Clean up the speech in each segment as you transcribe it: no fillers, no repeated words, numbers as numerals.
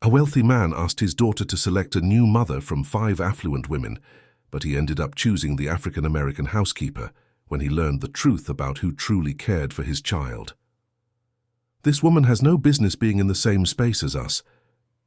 A wealthy man asked his daughter to select a new mother from 5 affluent women, but he ended up choosing the African-American housekeeper when he learned the truth about who truly cared for his child. "This woman has no business being in the same space as us,"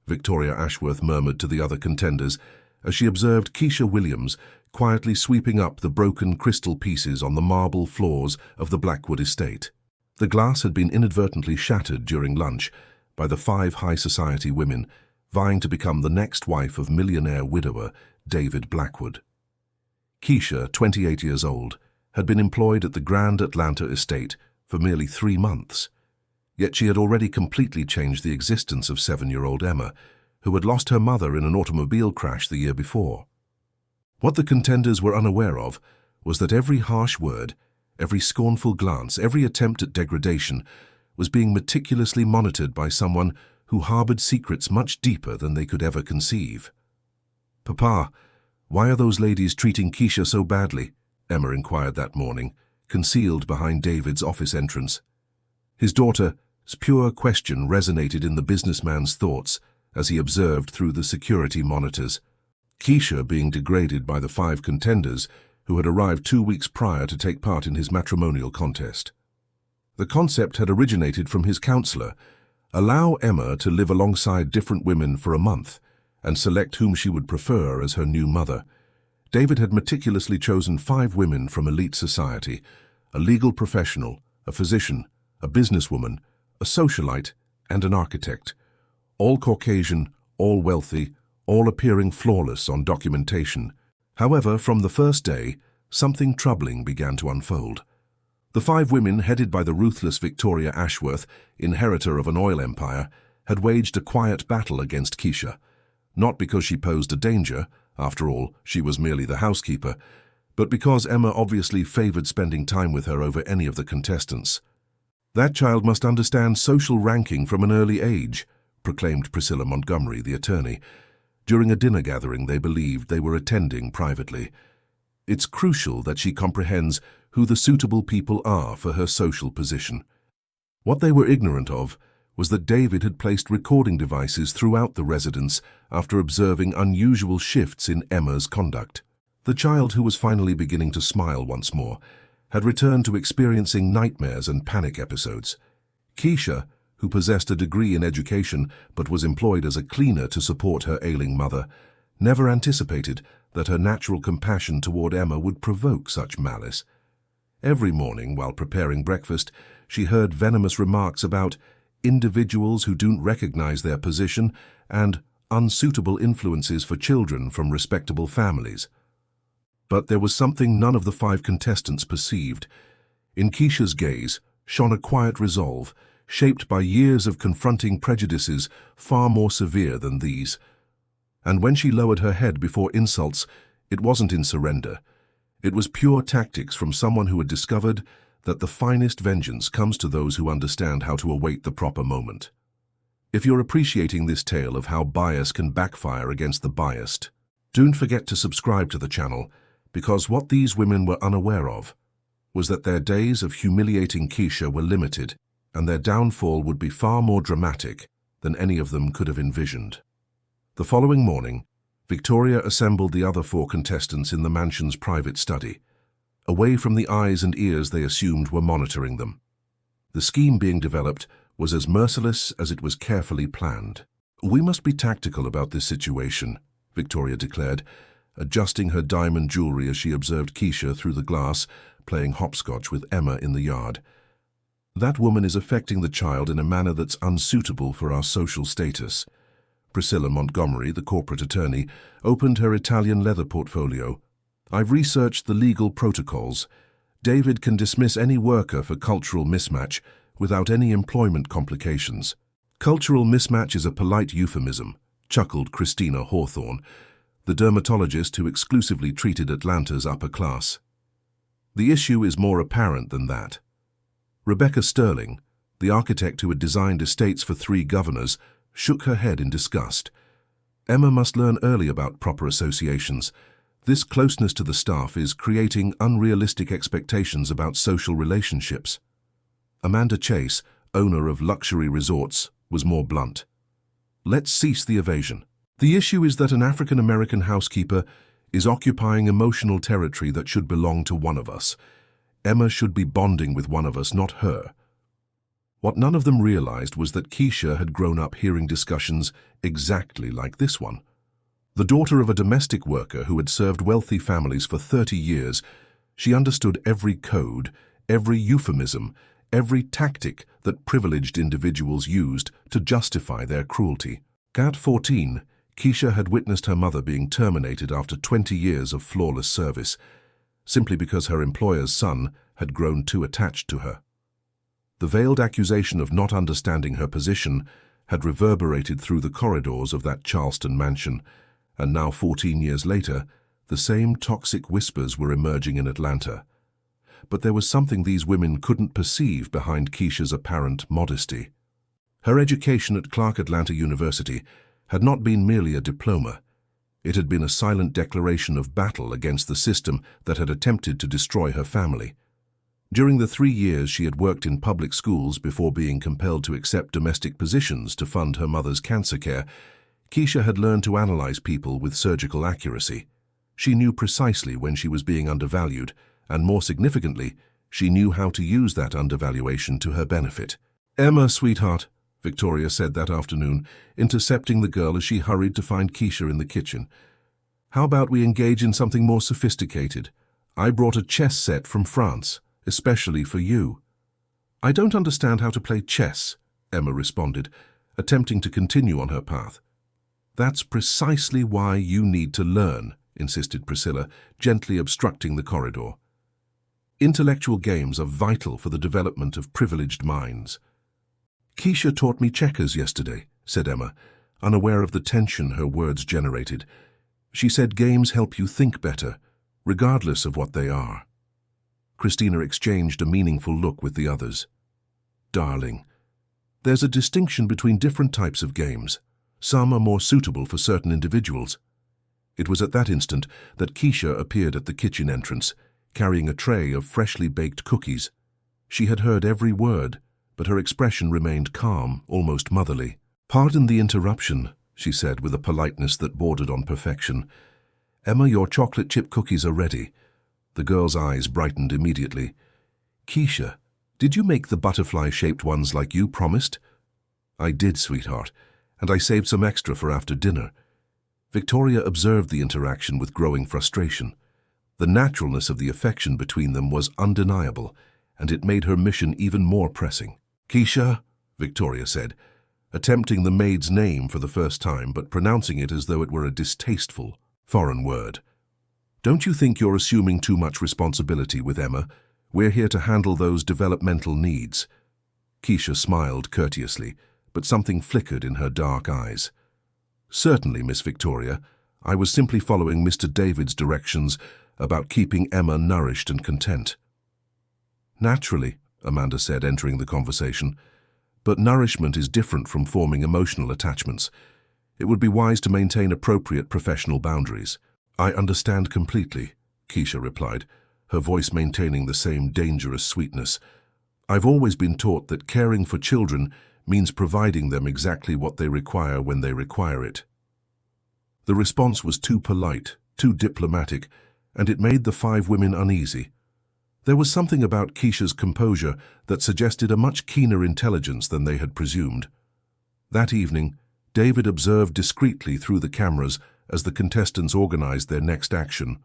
Victoria Ashworth murmured to the other contenders as she observed Keisha Williams quietly sweeping up the broken crystal pieces on the marble floors of the Blackwood estate. The glass had been inadvertently shattered during lunch by the 5 high society women vying to become the next wife of millionaire widower David Blackwood. Keisha, 28 years old, had been employed at the Grand Atlanta estate for merely 3 months. Yet she had already completely changed the existence of 7-year-old Emma, who had lost her mother in an automobile crash the year before. What the contenders were unaware of was that every harsh word, every scornful glance, every attempt at degradation was being meticulously monitored by someone who harbored secrets much deeper than they could ever conceive. "Papa, why are those ladies treating Keisha so badly?" Emma inquired that morning, concealed behind David's office entrance. His daughter's pure question resonated in the businessman's thoughts as he observed through the security monitors. Keisha being degraded by the 5 contenders who had arrived 2 weeks prior to take part in his matrimonial contest. The concept had originated from his counselor: allow Emma to live alongside different women for a month and select whom she would prefer as her new mother. David had meticulously chosen 5 women from elite society: a legal professional, a physician, a businesswoman, a socialite, and an architect. All Caucasian, all wealthy, all appearing flawless on documentation. However, from the first day, something troubling began to unfold. The 5 women, headed by the ruthless Victoria Ashworth, inheritor of an oil empire, had waged a quiet battle against Keisha, not because she posed a danger, after all, she was merely the housekeeper, but because Emma obviously favored spending time with her over any of the contestants. "That child must understand social ranking from an early age," proclaimed Priscilla Montgomery, the attorney, during a dinner gathering they believed they were attending privately. "It's crucial that she comprehends who the suitable people are for her social position." What they were ignorant of was that David had placed recording devices throughout the residence after observing unusual shifts in Emma's conduct. The child, who was finally beginning to smile once more, had returned to experiencing nightmares and panic episodes. Keisha, who possessed a degree in education but was employed as a cleaner to support her ailing mother, never anticipated that her natural compassion toward Emma would provoke such malice. Every morning, while preparing breakfast, she heard venomous remarks about individuals who don't recognize their position and unsuitable influences for children from respectable families. But there was something none of the 5 contestants perceived. In Keisha's gaze shone a quiet resolve, shaped by years of confronting prejudices far more severe than these. And when she lowered her head before insults, it wasn't in surrender. It was pure tactics from someone who had discovered that the finest vengeance comes to those who understand how to await the proper moment. If you're appreciating this tale of how bias can backfire against the biased, don't forget to subscribe to the channel, because what these women were unaware of was that their days of humiliating Keisha were limited, and their downfall would be far more dramatic than any of them could have envisioned. The following morning, Victoria assembled the other 4 contestants in the mansion's private study, away from the eyes and ears they assumed were monitoring them. The scheme being developed was as merciless as it was carefully planned. "We must be tactical about this situation," Victoria declared, adjusting her diamond jewelry as she observed Keisha through the glass, playing hopscotch with Emma in the yard. "That woman is affecting the child in a manner that's unsuitable for our social status." Priscilla Montgomery, the corporate attorney, opened her Italian leather portfolio. "I've researched the legal protocols. David can dismiss any worker for cultural mismatch without any employment complications." "Cultural mismatch is a polite euphemism," chuckled Christina Hawthorne, the dermatologist who exclusively treated Atlanta's upper class. "The issue is more apparent than that." Rebecca Sterling, the architect who had designed estates for 3 governors, shook her head in disgust. "Emma must learn early about proper associations. This closeness to the staff is creating unrealistic expectations about social relationships." Amanda Chase, owner of luxury resorts, was more blunt. Let's cease the evasion. The issue is that an African-American housekeeper is occupying emotional territory that should belong to one of us. Emma should be bonding with one of us, not her. What none of them realized was that Keisha had grown up hearing discussions exactly like this one. The daughter of a domestic worker who had served wealthy families for 30 years, she understood every code, every euphemism, every tactic that privileged individuals used to justify their cruelty. At 14, Keisha had witnessed her mother being terminated after 20 years of flawless service, simply because her employer's son had grown too attached to her. The veiled accusation of not understanding her position had reverberated through the corridors of that Charleston mansion, and now 14 years later, the same toxic whispers were emerging in Atlanta. But there was something these women couldn't perceive behind Keisha's apparent modesty. Her education at Clark Atlanta University had not been merely a diploma. It had been a silent declaration of battle against the system that had attempted to destroy her family. During the 3 years she had worked in public schools before being compelled to accept domestic positions to fund her mother's cancer care, Keisha had learned to analyze people with surgical accuracy. She knew precisely when she was being undervalued, and more significantly, she knew how to use that undervaluation to her benefit. "Emma, sweetheart," Victoria said that afternoon, intercepting the girl as she hurried to find Keisha in the kitchen. "How about we engage in something more sophisticated? I brought a chess set from France, especially for you." "I don't understand how to play chess," Emma responded, attempting to continue on her path. "That's precisely why you need to learn," insisted Priscilla, gently obstructing the corridor. "Intellectual games are vital for the development of privileged minds." "Keisha taught me checkers yesterday," said Emma, unaware of the tension her words generated. "She said games help you think better, regardless of what they are." Christina exchanged a meaningful look with the others. "Darling, there's a distinction between different types of games. Some are more suitable for certain individuals." It was at that instant that Keisha appeared at the kitchen entrance, carrying a tray of freshly baked cookies. She had heard every word, but her expression remained calm, almost motherly. "Pardon the interruption," she said with a politeness that bordered on perfection. "Emma, your chocolate chip cookies are ready." The girl's eyes brightened immediately. "Keisha, did you make the butterfly-shaped ones like you promised?" "I did, sweetheart, and I saved some extra for after dinner." Victoria observed the interaction with growing frustration. The naturalness of the affection between them was undeniable, and it made her mission even more pressing. "Keisha," Victoria said, attempting the maid's name for the first time but pronouncing it as though it were a distasteful, foreign word. "Don't you think you're assuming too much responsibility with Emma? We're here to handle those developmental needs." Keisha smiled courteously, but something flickered in her dark eyes. "Certainly, Miss Victoria. I was simply following Mr. David's directions about keeping Emma nourished and content." "Naturally," Amanda said, entering the conversation. "But nourishment is different from forming emotional attachments. It would be wise to maintain appropriate professional boundaries." "I understand completely," Keisha replied, her voice maintaining the same dangerous sweetness. "I've always been taught that caring for children means providing them exactly what they require when they require it." The response was too polite, too diplomatic, and it made the 5 women uneasy. There was something about Keisha's composure that suggested a much keener intelligence than they had presumed. That evening, David observed discreetly through the cameras as the contestants organized their next action.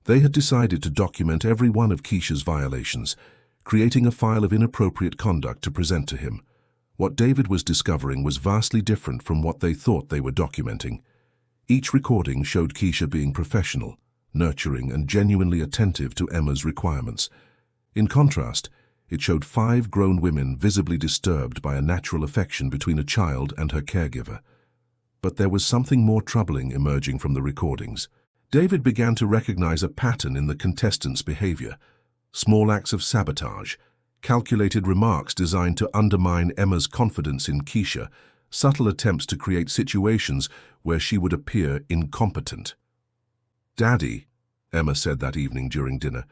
They had decided to document every one of Keisha's violations, creating a file of inappropriate conduct to present to him. What David was discovering was vastly different from what they thought they were documenting. Each recording showed Keisha being professional, nurturing, and genuinely attentive to Emma's requirements. In contrast, it showed 5 grown women visibly disturbed by a natural affection between a child and her caregiver. But there was something more troubling emerging from the recordings. David began to recognize a pattern in the contestants' behavior. Small acts of sabotage, calculated remarks designed to undermine Emma's confidence in Keisha, subtle attempts to create situations where she would appear incompetent. "Daddy," Emma said that evening during dinner,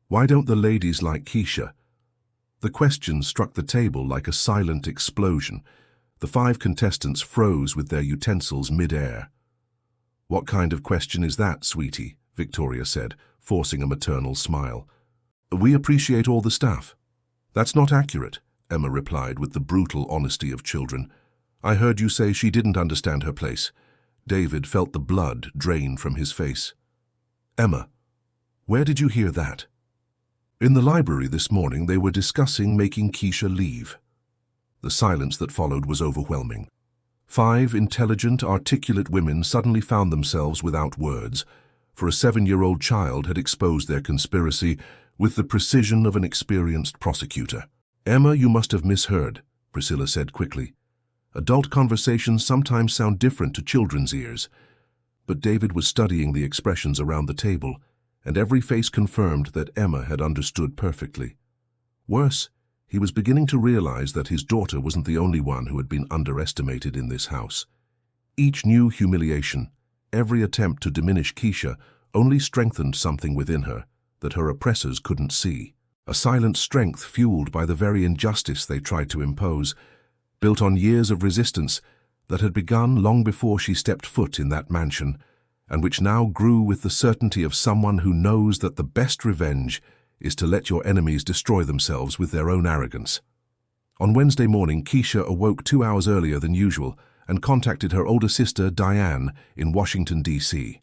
"why don't the ladies like Keisha?" The question struck the table like a silent explosion. The 5 contestants froze with their utensils mid-air. "What kind of question is that, sweetie?" Victoria said, forcing a maternal smile. "We appreciate all the staff." "That's not accurate," Emma replied with the brutal honesty of children. "I heard you say she didn't understand her place." David felt the blood drain from his face. "Emma, where did you hear that?" "In the library this morning they were discussing making Keisha leave." The silence that followed was overwhelming. 5 intelligent, articulate women suddenly found themselves without words, for a 7-year-old child had exposed their conspiracy with the precision of an experienced prosecutor. "Emma, you must have misheard," Priscilla said quickly. "Adult conversations sometimes sound different to children's ears." But David was studying the expressions around the table, and every face confirmed that Emma had understood perfectly. Worse, he was beginning to realize that his daughter wasn't the only one who had been underestimated in this house. Each new humiliation, every attempt to diminish Keisha, only strengthened something within her that her oppressors couldn't see. A silent strength fueled by the very injustice they tried to impose, built on years of resistance that had begun long before she stepped foot in that mansion, and which now grew with the certainty of someone who knows that the best revenge is to let your enemies destroy themselves with their own arrogance. On Wednesday morning, Keisha awoke 2 hours earlier than usual and contacted her older sister, Diane, in Washington, D.C.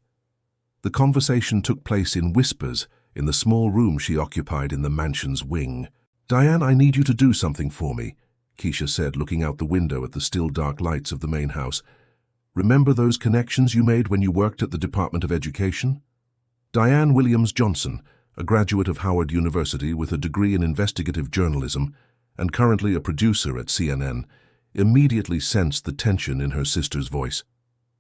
The conversation took place in whispers in the small room she occupied in the mansion's wing. "Diane, I need you to do something for me," Keisha said, looking out the window at the still dark lights of the main house. "Remember those connections you made when you worked at the Department of Education?" Diane Williams Johnson, a graduate of Howard University with a degree in investigative journalism and currently a producer at CNN, immediately sensed the tension in her sister's voice.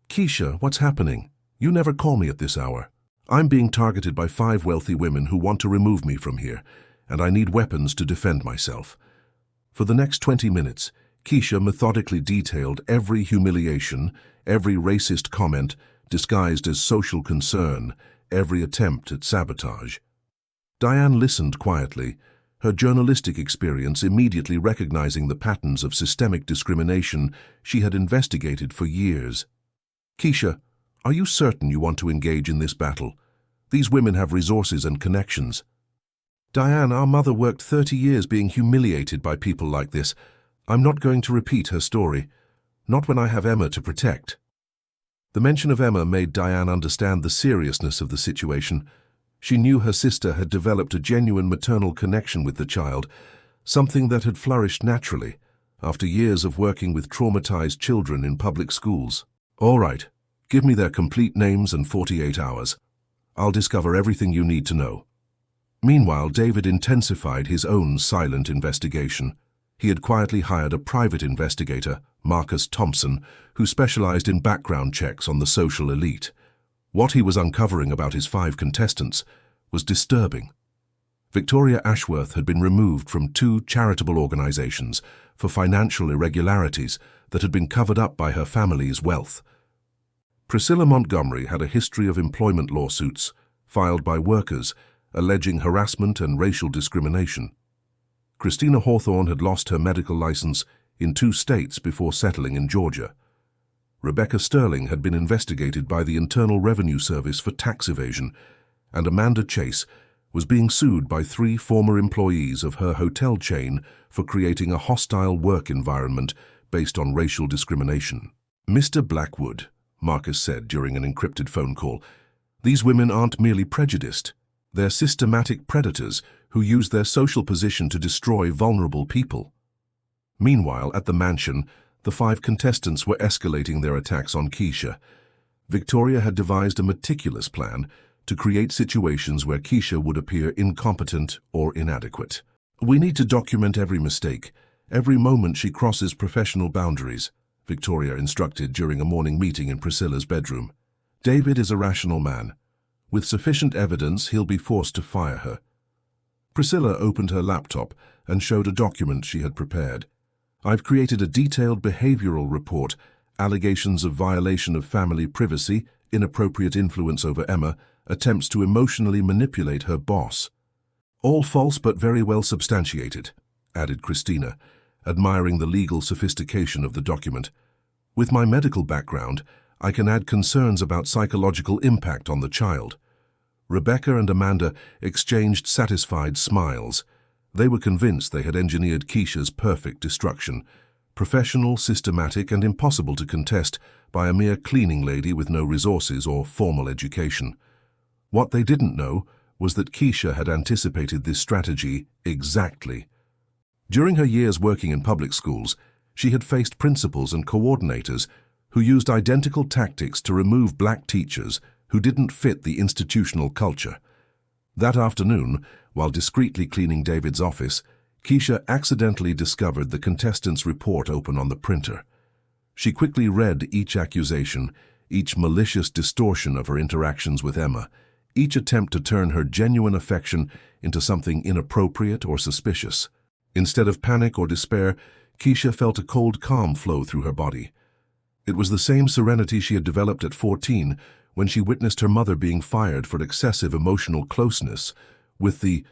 "Keisha, what's happening? You never call me at this hour. I'm being targeted by 5 wealthy women who want to remove me from here, and I need weapons to defend myself." For the next 20 minutes, Keisha methodically detailed every humiliation, every racist comment disguised as social concern, every attempt at sabotage. Diane listened quietly, her journalistic experience immediately recognizing the patterns of systemic discrimination she had investigated for years. "Keisha, are you certain you want to engage in this battle? These women have resources and connections." "Diane, our mother worked 30 years being humiliated by people like this. I'm not going to repeat her story. Not when I have Emma to protect." The mention of Emma made Diane understand the seriousness of the situation. She knew her sister had developed a genuine maternal connection with the child, something that had flourished naturally after years of working with traumatized children in public schools. "All right, give me their complete names and 48 hours. I'll discover everything you need to know." Meanwhile, David intensified his own silent investigation. He had quietly hired a private investigator, Marcus Thompson, who specialized in background checks on the social elite. What he was uncovering about his 5 contestants was disturbing. Victoria Ashworth had been removed from 2 charitable organizations for financial irregularities that had been covered up by her family's wealth. Priscilla Montgomery had a history of employment lawsuits filed by workers alleging harassment and racial discrimination. Christina Hawthorne had lost her medical license in 2 states before settling in Georgia. Rebecca Sterling had been investigated by the Internal Revenue Service for tax evasion, and Amanda Chase was being sued by 3 former employees of her hotel chain for creating a hostile work environment based on racial discrimination. "Mr. Blackwood," Marcus said during an encrypted phone call, "these women aren't merely prejudiced. They're systematic predators who use their social position to destroy vulnerable people." Meanwhile, at the mansion, the 5 contestants were escalating their attacks on Keisha. Victoria had devised a meticulous plan to create situations where Keisha would appear incompetent or inadequate. "We need to document every mistake, every moment she crosses professional boundaries," Victoria instructed during a morning meeting in Priscilla's bedroom. "David is a rational man. With sufficient evidence, he'll be forced to fire her." Priscilla opened her laptop and showed a document she had prepared. "I've created a detailed behavioral report, allegations of violation of family privacy, inappropriate influence over Emma, attempts to emotionally manipulate her boss. All false but very well substantiated," added Christina, admiring the legal sophistication of the document. With my medical background, I can add concerns about psychological impact on the child. Rebecca and Amanda exchanged satisfied smiles. They were convinced they had engineered Keisha's perfect destruction, professional, systematic, and impossible to contest by a mere cleaning lady with no resources or formal education. What they didn't know was that Keisha had anticipated this strategy exactly. During her years working in public schools, she had faced principals and coordinators who used identical tactics to remove black teachers who didn't fit the institutional culture. That afternoon, while discreetly cleaning David's office, Keisha accidentally discovered the contestant's report open on the printer. She quickly read each accusation, each malicious distortion of her interactions with Emma, each attempt to turn her genuine affection into something inappropriate or suspicious. Instead of panic or despair, Keisha felt a cold calm flow through her body. It was the same serenity she had developed at 14 when she witnessed her mother being fired for excessive emotional closeness with the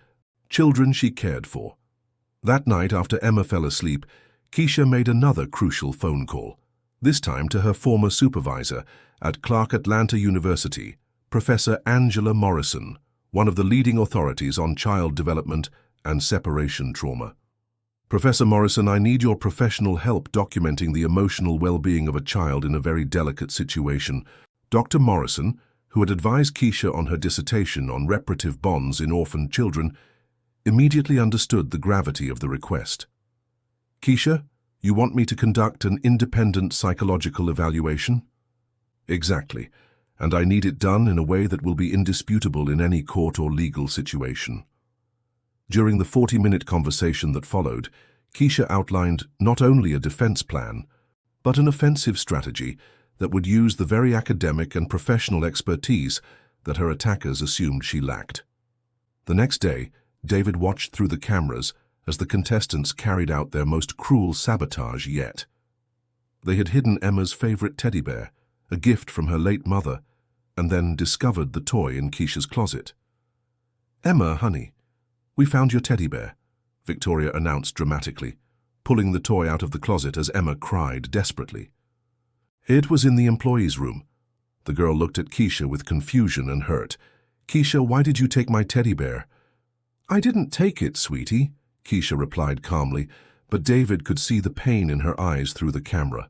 children she cared for. That night, after Emma fell asleep, Keisha made another crucial phone call, this time to her former supervisor at Clark Atlanta University, Professor Angela Morrison, one of the leading authorities on child development and separation trauma. Professor Morrison, I need your professional help documenting the emotional well-being of a child in a very delicate situation. Dr. Morrison, who had advised Keisha on her dissertation on reparative bonds in orphaned children, immediately understood the gravity of the request. Keisha, you want me to conduct an independent psychological evaluation? Exactly, and I need it done in a way that will be indisputable in any court or legal situation. During the 40-minute conversation that followed, Keisha outlined not only a defense plan, but an offensive strategy that would use the very academic and professional expertise that her attackers assumed she lacked. The next day, David watched through the cameras as the contestants carried out their most cruel sabotage yet. They had hidden Emma's favorite teddy bear, a gift from her late mother, and then discovered the toy in Keisha's closet. "Emma, honey, we found your teddy bear," Victoria announced dramatically, pulling the toy out of the closet as Emma cried desperately. It was in the employees' room. The girl looked at Keisha with confusion and hurt. "Keisha, why did you take my teddy bear?" "I didn't take it, sweetie," Keisha replied calmly, but David could see the pain in her eyes through the camera.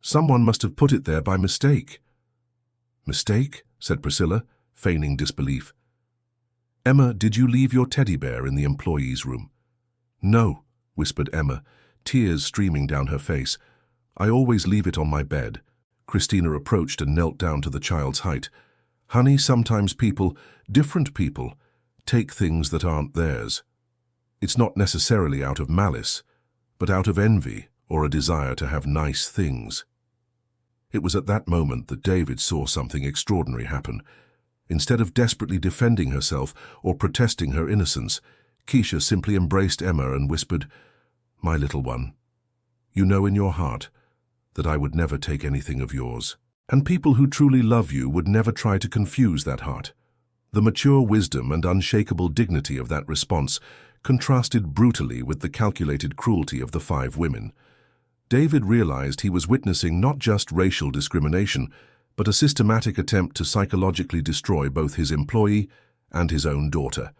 "Someone must have put it there by mistake." "Mistake?" said Priscilla, feigning disbelief. "Emma, did you leave your teddy bear in the employees' room?" "No," whispered Emma, tears streaming down her face. "I always leave it on my bed." Christina approached and knelt down to the child's height. "Honey, sometimes people, different people, take things that aren't theirs. It's not necessarily out of malice, but out of envy or a desire to have nice things." It was at that moment that David saw something extraordinary happen. Instead of desperately defending herself or protesting her innocence, Keisha simply embraced Emma and whispered, "My little one, you know in your heart that I would never take anything of yours. And people who truly love you would never try to confuse that heart." The mature wisdom and unshakable dignity of that response contrasted brutally with the calculated cruelty of the 5 women. David realized he was witnessing not just racial discrimination, but a systematic attempt to psychologically destroy both his employee and his own daughter.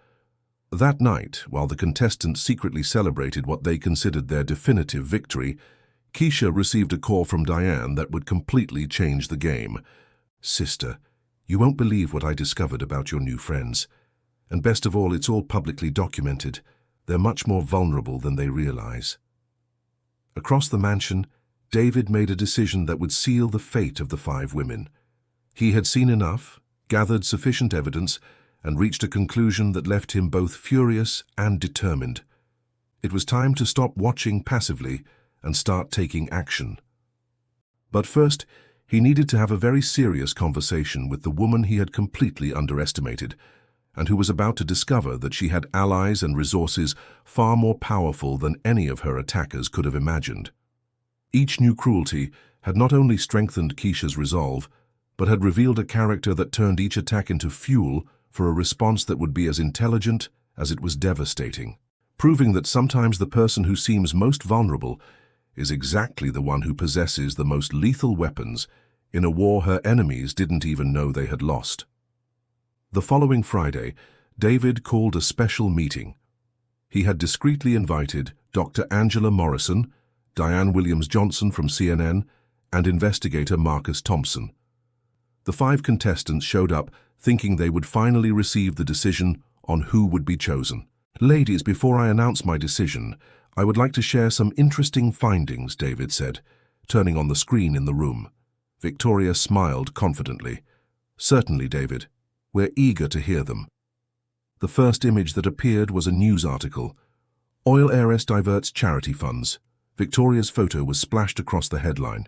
That night, while the contestants secretly celebrated what they considered their definitive victory, Keisha received a call from Diane that would completely change the game. "Sister, you won't believe what I discovered about your new friends. And best of all, it's all publicly documented. They're much more vulnerable than they realize." Across the mansion, David made a decision that would seal the fate of the 5 women. He had seen enough, gathered sufficient evidence, and reached a conclusion that left him both furious and determined. It was time to stop watching passively and start taking action. But first, he needed to have a very serious conversation with the woman he had completely underestimated, and who was about to discover that she had allies and resources far more powerful than any of her attackers could have imagined. Each new cruelty had not only strengthened Keisha's resolve, but had revealed a character that turned each attack into fuel for a response that would be as intelligent as it was devastating. proving that sometimes the person who seems most vulnerable is exactly the one who possesses the most lethal weapons in a war her enemies didn't even know they had lost. The following Friday, David called a special meeting. He had discreetly invited Dr. Angela Morrison, Diane Williams-Johnson from CNN, and investigator Marcus Thompson. The 5 contestants showed up thinking they would finally receive the decision on who would be chosen. "Ladies, before I announce my decision, I would like to share some interesting findings," David said, turning on the screen in the room. Victoria smiled confidently. "Certainly, David. We're eager to hear them." The first image that appeared was a news article. "Oil heiress diverts charity funds." Victoria's photo was splashed across the headline.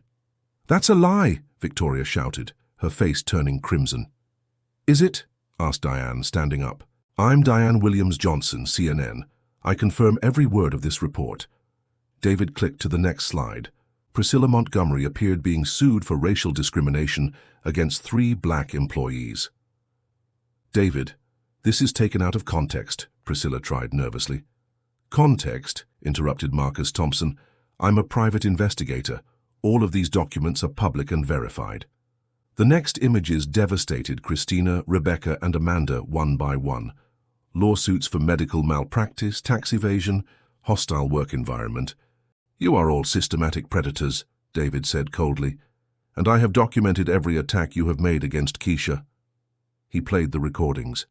"That's a lie!" Victoria shouted, her face turning crimson. "Is it?" asked Diane, standing up. "I'm Diane Williams-Johnson, CNN. I confirm every word of this report." David clicked to the next slide. Priscilla Montgomery appeared being sued for racial discrimination against 3 black employees. "David, this is taken out of context," Priscilla tried nervously. "Context?" interrupted Marcus Thompson. "I'm a private investigator. All of these documents are public and verified." The next images devastated Christina, Rebecca, and Amanda one by one. Lawsuits for medical malpractice, tax evasion, hostile work environment. "You are all systematic predators," David said coldly, "and I have documented every attack you have made against Keisha." He played the recordings.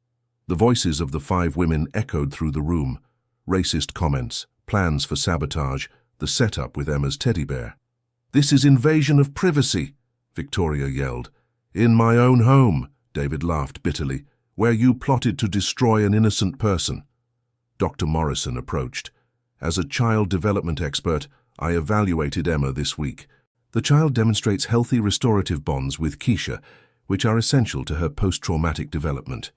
The voices of the 5 women echoed through the room. Racist comments, plans for sabotage, the setup with Emma's teddy bear. "This is invasion of privacy," Victoria yelled. "In my own home," David laughed bitterly, "where you plotted to destroy an innocent person." Dr. Morrison approached. "As a child development expert, I evaluated Emma this week. The child demonstrates healthy restorative bonds with Keisha, which are essential to her post-traumatic development."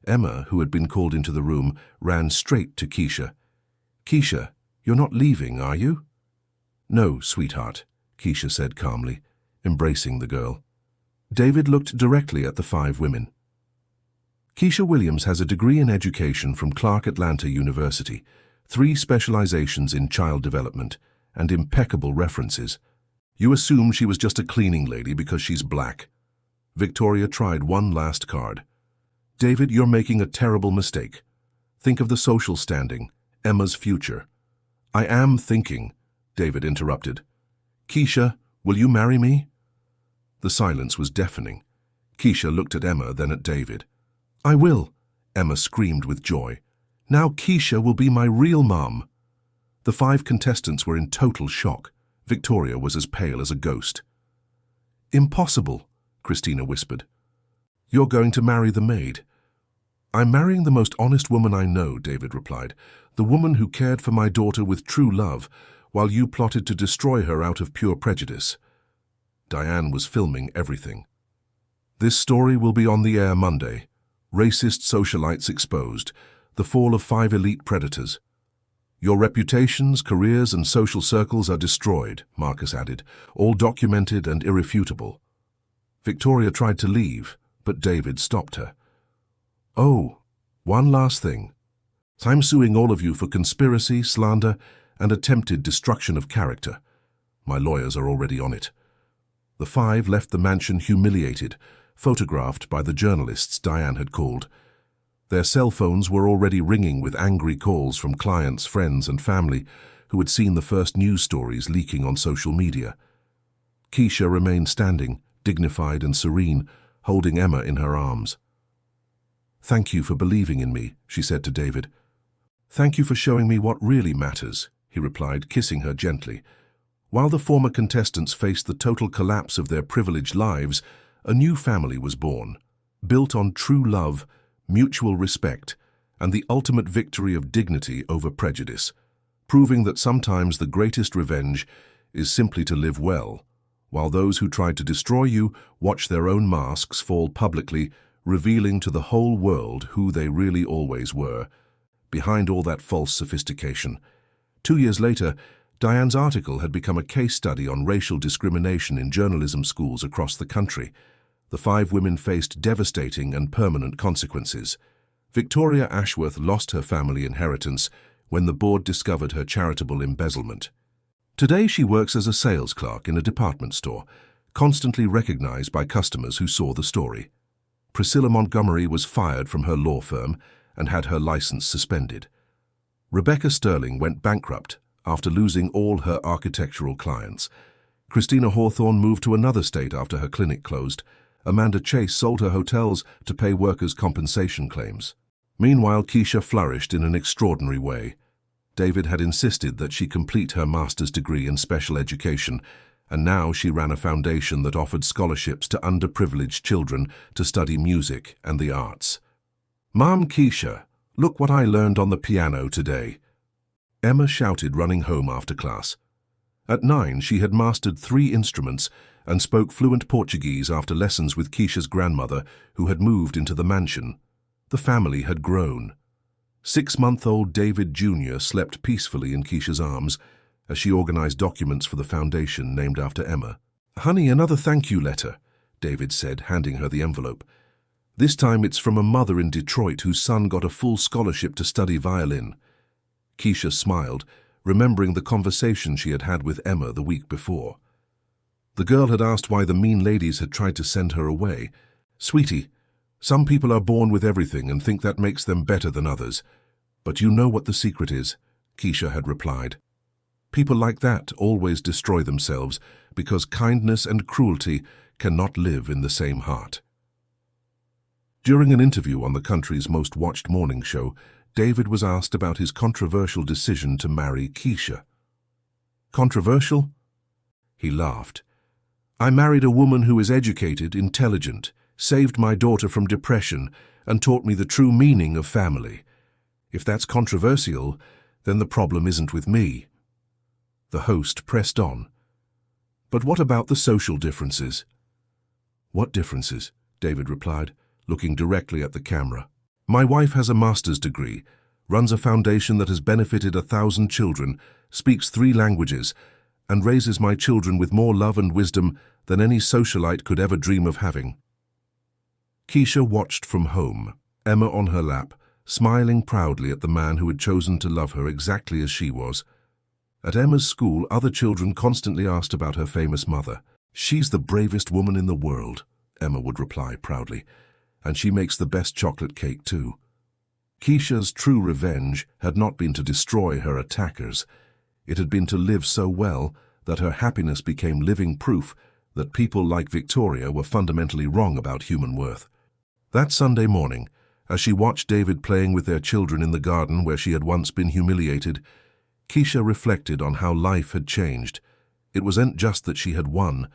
Emma, who had been called into the room, ran straight to Keisha. "Keisha, you're not leaving, are you?" "No, sweetheart," Keisha said calmly, embracing the girl. David looked directly at the 5 women. Keisha Williams has a degree in education from Clark Atlanta University, 3 specializations in child development, and impeccable references. You assume she was just a cleaning lady because she's black. Victoria tried one last card. "David, you're making a terrible mistake. Think of the social standing, Emma's future." "I am thinking," David interrupted. "Keisha, will you marry me?" The silence was deafening. Keisha looked at Emma, then at David. "I will," Emma screamed with joy. "Now Keisha will be my real mom." The 5 contestants were in total shock. Victoria was as pale as a ghost. "Impossible," Christina whispered. "You're going to marry the maid." "I'm marrying the most honest woman I know," David replied. "The woman who cared for my daughter with true love, while you plotted to destroy her out of pure prejudice." Diane was filming everything. "This story will be on the air Monday. Racist socialites exposed. The fall of 5 elite predators. Your reputations, careers, and social circles are destroyed," Marcus added, "all documented and irrefutable." Victoria tried to leave, but David stopped her. "Oh, one last thing. I'm suing all of you for conspiracy, slander, and attempted destruction of character. My lawyers are already on it." The 5 left the mansion humiliated, photographed by the journalists Diane had called. Their cell phones were already ringing with angry calls from clients, friends, and family who had seen the first news stories leaking on social media. Keisha remained standing, dignified and serene, holding Emma in her arms. "Thank you for believing in me," she said to David. "Thank you for showing me what really matters," he replied, kissing her gently. While the former contestants faced the total collapse of their privileged lives, a new family was born, built on true love, mutual respect, and the ultimate victory of dignity over prejudice, proving that sometimes the greatest revenge is simply to live well, while those who tried to destroy you watch their own masks fall publicly, revealing to the whole world who they really always were, behind all that false sophistication. 2 years later, Diane's article had become a case study on racial discrimination in journalism schools across the country. The 5 women faced devastating and permanent consequences. Victoria Ashworth lost her family inheritance when the board discovered her charitable embezzlement. Today she works as a sales clerk in a department store, constantly recognized by customers who saw the story. Priscilla Montgomery was fired from her law firm and had her license suspended. Rebecca Sterling went bankrupt after losing all her architectural clients. Christina Hawthorne moved to another state after her clinic closed. Amanda Chase sold her hotels to pay workers' compensation claims. Meanwhile, Keisha flourished in an extraordinary way. David had insisted that she complete her master's degree in special education, and now she ran a foundation that offered scholarships to underprivileged children to study music and the arts. "Mom, Keisha, look what I learned on the piano today," Emma shouted, running home after class. At 9, she had mastered 3 instruments and spoke fluent Portuguese after lessons with Keisha's grandmother, who had moved into the mansion. The family had grown. 6-month-old David Jr. slept peacefully in Keisha's arms as she organized documents for the foundation named after Emma. "Honey, another thank you letter," David said, handing her the envelope. "This time it's from a mother in Detroit whose son got a full scholarship to study violin." Keisha smiled, remembering the conversation she had had with Emma the week before. The girl had asked why the mean ladies had tried to send her away. "Sweetie, some people are born with everything and think that makes them better than others. But you know what the secret is," Keisha had replied. "People like that always destroy themselves because kindness and cruelty cannot live in the same heart." During an interview on the country's most watched morning show, David was asked about his controversial decision to marry Keisha. "Controversial?" He laughed. "I married a woman who is educated, intelligent, saved my daughter from depression, and taught me the true meaning of family. If that's controversial, then the problem isn't with me." The host pressed on. "But what about the social differences?" "What differences?" David replied, looking directly at the camera. "My wife has a master's degree, runs a foundation that has benefited 1,000 children, speaks 3 languages, and raises my children with more love and wisdom than any socialite could ever dream of having." Keisha watched from home, Emma on her lap, smiling proudly at the man who had chosen to love her exactly as she was. At Emma's school, other children constantly asked about her famous mother. "She's the bravest woman in the world," Emma would reply proudly, "and she makes the best chocolate cake too." Keisha's true revenge had not been to destroy her attackers. It had been to live so well that her happiness became living proof that people like Victoria were fundamentally wrong about human worth. That Sunday morning, as she watched David playing with their children in the garden where she had once been humiliated, Keisha reflected on how life had changed. It wasn't just that she had won,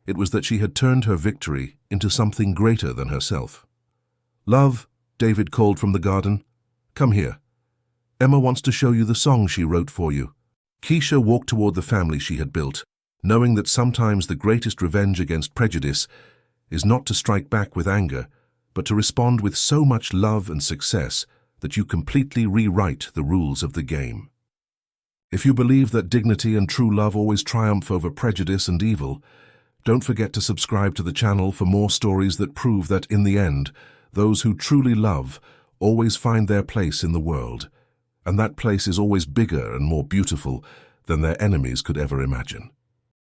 it was that she had turned her victory into something greater than herself. "Love," David called from the garden, "come here. Emma wants to show you the song she wrote for you." Keisha walked toward the family she had built, knowing that sometimes the greatest revenge against prejudice is not to strike back with anger, but to respond with so much love and success that you completely rewrite the rules of the game. If you believe that dignity and true love always triumph over prejudice and evil, don't forget to subscribe to the channel for more stories that prove that, in the end, those who truly love always find their place in the world, and that place is always bigger and more beautiful than their enemies could ever imagine.